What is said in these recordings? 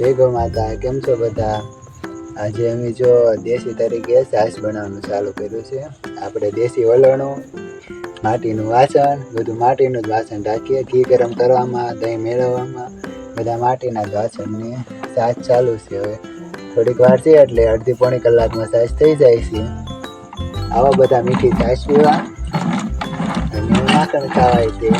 જય ગૌ માતા. કેમ છો બધા? આજે અમે જો દેશી તરીકે છાશ બનાવવાનું ચાલુ કર્યું છે. આપણે દેશી વલણું, માટીનું વાસણ, બધું માટીનું જ વાસણ રાખીએ. ઘી ગરમ કરવામાં, દહીં મેળવવામાં બધા માટીના જ વાસણની છાશ ચાલુ છે. હવે થોડીક વાર છે એટલે અડધી પોણી કલાકમાં છાશ થઈ જાય છે. આવા બધા મીઠી છાશ પીવા અને માખણ ખાવાય તે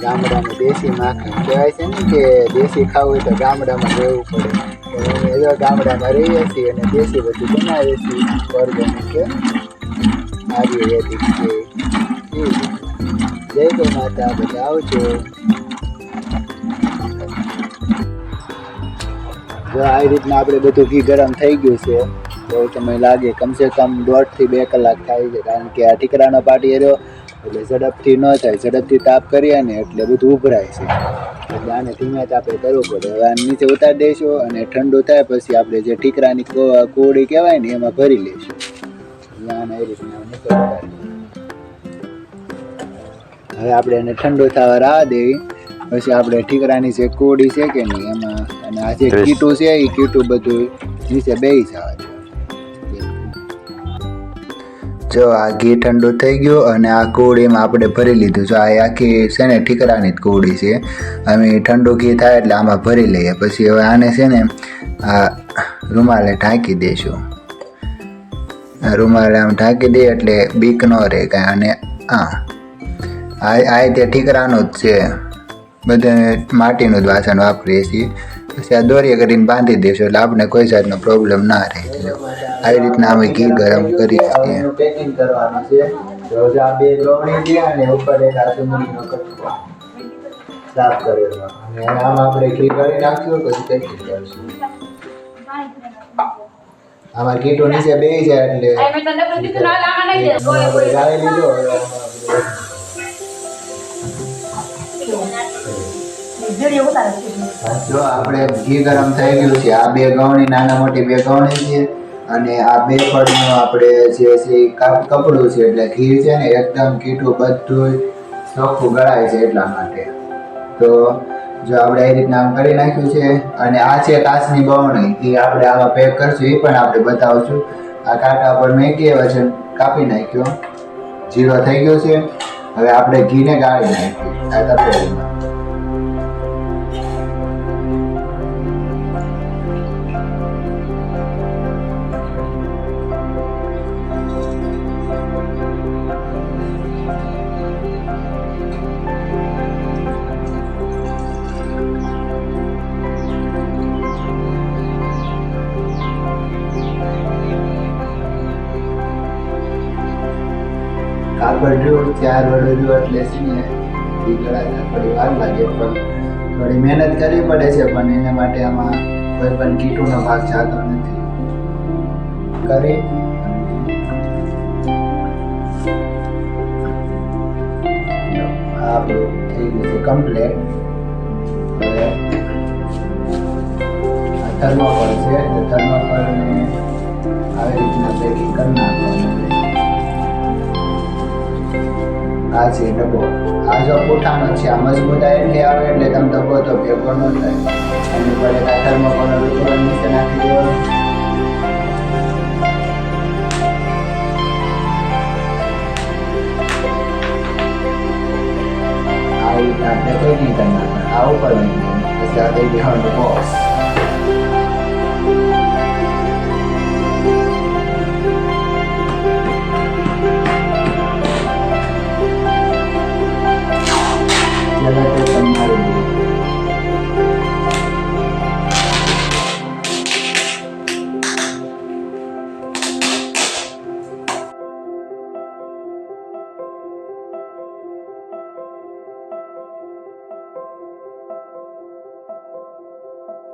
ગામડાનું દેશી માખણ કહેવાય છે ને કે દેશી ખાવું હોય તો ગામડામાં રહેવું પડે. તો અમે એવા ગામડામાં રહીએ છીએ અને દેશી બધું બનાવીએ છીએ. ઓર્ગેનિક કે આયુર્વેદિક છે. જય ગૌ માતા. બધા આવજો. જો આ રીતના આપણે બધું ઘી ગરમ થઈ ગયું છે. બહુ સમય લાગે, કમસે કમ 1.5 થી 2 કલાક થાય છે, કારણ કે આ ઠીકરાનો પાટી એર્યો એટલે ઝડપથી ન થાય. ઝડપથી તાપ કરીએ ને એટલે બધું ઉભરાય છે, એટલે આને ધીમે તાપે કરવું પડે. હવે આને નીચે ઉતારી દઈશું અને ઠંડુ થાય પછી આપણે જે ઠીકરાની કોળી કહેવાય ને એમાં ભરી લઈશું. આને એ રીતના નીચે ઉતારી. હવે આપણે એને ઠંડુ થવા રાહ દેવી. પછી આપણે ઠીકરાની જે કોળી છે કે નહીં એમાં, અને આ જે કીટું છે એ કીટું બધું નીચે બેસી જવા છે. જો આ ઘી ઠંડુ થઈ ગયું અને આ કોળીમાં આપણે ભરી લીધું. જો આ આખી છે ને ઠીકરાની જ કોળી છે. અમે ઠંડુ ઘી થાય એટલે આમાં ભરી લઈએ. પછી હવે આને છે ને આ રૂમાલે ઢાંકી દઈશું. રૂમાલે આમ ઢાંકી દઈએ એટલે બીક ન રહે કાંઈ. અને આ તે ઠીકરાનું જ છે, બધે માટીનું જ વાસણ વાપરીએ છીએ. પછી આ દોરીએ કરીને બાંધી દઈશું એટલે આપણે કોઈ જાતનો પ્રોબ્લેમ ના રહે. આવી રીતના અમે ઘી ગરમ કરીએ છીએ. પેકિંગ કરવાનું છે. તો આ 2 ગવણી છે અને ઉપર એક આ ડુંગળીનો કટકો સાફ કરેલો, અને આમાં આપણે ઘી કરી નાખશું. પછી પેકિંગ કરશું. આમાં કીટું નીચે બેસી જાય એટલે આપણે ગાળી લીધો. જો આપણે ઘી ગરમ થઈ ગયું છે. આ 2 ગવણી, નાના મોટી 2 ગવણી છે, અને આ 2 પડનું આપણે જે છે કપડું છે. એટલે ઘી છે ને એકદમ કીટું બધું ચોખ્ખું ગળાય છે એટલા માટે. તો જો આપણે એ રીતના આમ કરી નાખ્યું છે. અને આ છે કાચની બવણી, એ આપણે આમાં પેક કરશું, એ પણ આપણે બતાવશું. આ કાંટા પર મેકી વચ્ચે કાપી નાખ્યો, જીરો થઈ ગયો છે. હવે આપણે ઘીને ગાળી નાખ્યું આ તપેલીમાં. કાપડ જો 4 વડો જો એટલે છે ને એ ગળાતા થોડી વાર લાગે, પણ થોડી મહેનત કરવી પડે છે. પણ એના માટે આમાં કોઈ પણ કીટુનો ભાગ જાતો નથી. કરી આપણું થઈ ગયું છે કમ્પ્લેટ. હવે થર્મોકોલ છે, તો થર્મોકોલને આવી રીતના પેકિંગ કરી નાખવાનું. આ છે ડબ્બો. આ જો પોઠાનો છે, આ મજબૂતાઈ એટલી આવે એટલે તમે ડબ્બો તો ભેગો ન થાય. એની પર એક આ થર્મોકોલ નીચે નાખી દેવાનો. આ રીતે આપણે પેકિંગ કરી નાખવાનું. આ ઉપર નાખી દેવાનું. પછી આ દઈ દેવાનું બોક્સ.